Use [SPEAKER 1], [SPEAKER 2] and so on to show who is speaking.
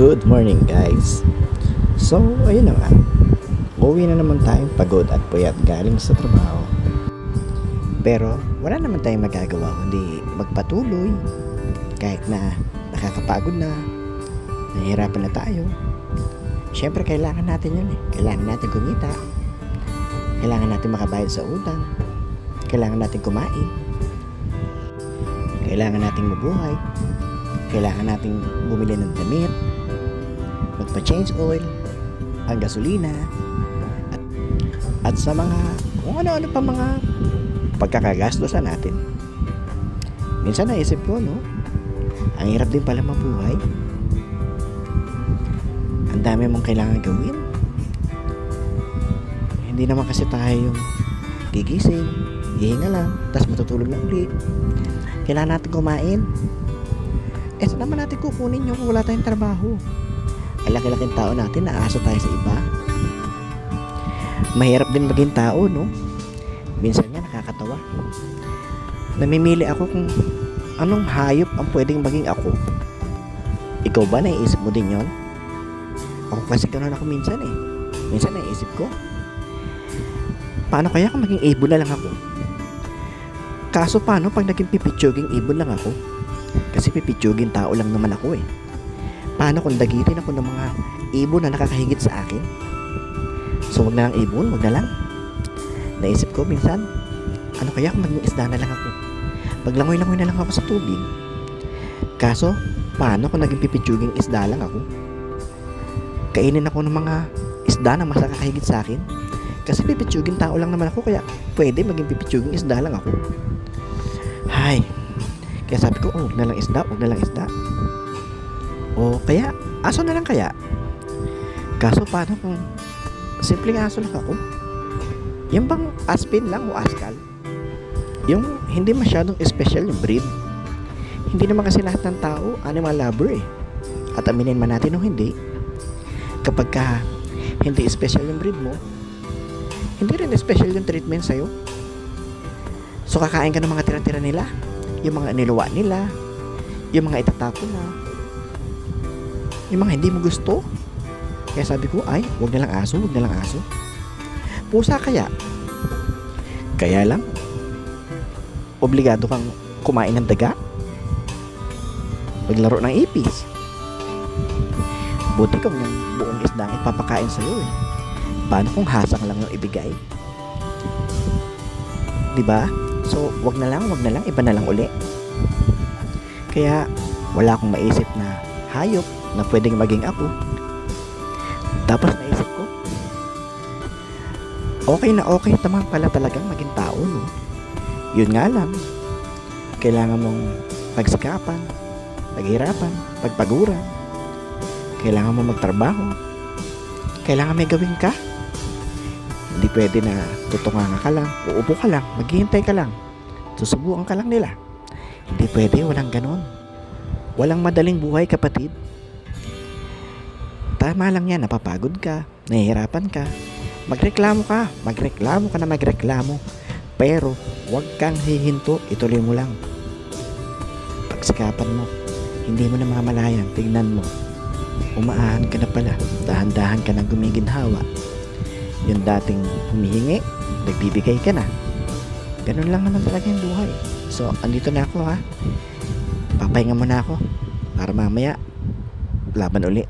[SPEAKER 1] Good morning guys. So ayun na nga, uwi na naman tayong pagod at puyat galing sa trabaho. Pero wala naman tayong magagawa kundi magpatuloy. Kahit na nakakapagod na, nahihirapan na tayo. Siyempre kailangan natin yun eh. Kailangan natin kumita. Kailangan natin makabayad sa utang. Kailangan natin kumain. Kailangan nating mabuhay. Kailangan nating bumili ng damit, magpa-change oil, ang gasolina, at sa mga kung ano-ano pa mga pagkakagastosan natin. Minsan naisip ko, no? Ang hirap din pala mabuhay. Ang dami mong kailangan gawin. Hindi naman kasi tayo yung gigising, hihinga lang, tapos matutulog na ulit. Kailangan natin kumain. Saan naman natin kukunin yung wala tayong trabaho? Ang laki-laking tao natin, naaasa tayo sa iba. Mahirap din maging tao, no? Minsan nga nakakatawa. Namimili ako kung anong hayop ang pwedeng maging ako. Ikaw ba naiisip mo din yon? Ako kasi ganoon ako minsan eh. Minsan naiisip ko, paano kaya kung maging ibon na lang ako? Kaso paano pag naging pipitsuging ibon lang ako? Kasi pipitsuging tao lang naman ako eh. Paano kung dagitin ako ng mga ibon na nakakahigit sa akin? So wag na lang ibon, wag na lang. Naisip ko minsan, ano kaya kung maging isda na lang ako? Maglangoy-langoy na lang ako sa tubig. Kaso, paano kung naging pipitsuging isda lang ako? Kainin ako ng mga isda na mas nakakahigit sa akin? Kasi pipitsuging tao lang naman ako, kaya pwede maging pipitsuging isda lang ako. Hay, kaya sabi ko, wag na lang isda, wag na lang isda. O kaya, aso na lang kaya. Kaso paano kung simpleng aso lang ako? Yung bang aspin lang o askal? Yung hindi masyadong special yung breed. Hindi naman kasi lahat ng tao animal lover eh. At aminin man natin o hindi, kapag ka hindi special yung breed mo, hindi rin special yung treatment sa'yo. So kakain ka ng mga tira-tira nila, yung mga niluwa nila, yung mga itatapon na, yung mga hindi mo gusto. Kaya sabi ko, ay, wag na lang aso, wag na lang aso. Pusa kaya. Kaya lang, obligado kang kumain ng daga, maglaro ng ipis. Buti kung yung buong isda ang ipapakain sa'yo eh. Paano kung hasang lang yung ibigay? Diba? So, wag na lang, iba na lang uli. Kaya, wala akong maisip na hayop na pwedeng maging ako. Tapos naisip ko, okay na okay naman pala talagang maging tao, no? Yun nga lang, kailangan mong pagsikapan, paghirapan, pagpaguran. Kailangan mo magtrabaho. Kailangan may gawin ka. Hindi pwede na tutunganga ka lang, uupo ka lang, maghihintay ka lang, susubukan ka lang nila. Hindi pwede, walang ganon. Walang madaling buhay, kapatid. Tama lang yan, napapagod ka, nahihirapan ka, magreklamo ka na magreklamo, pero huwag kang hihinto, ituloy mo lang. Pagsikapan mo, hindi mo na mamalayan, tignan mo, umaahan ka na pala, dahan-dahan ka na gumiginhawa. Yung dating humihingi, nagbibigay ka na. Ganun lang naman talaga yung buhay. So, andito na ako ha. Papahinga muna ako para mamaya laban uli.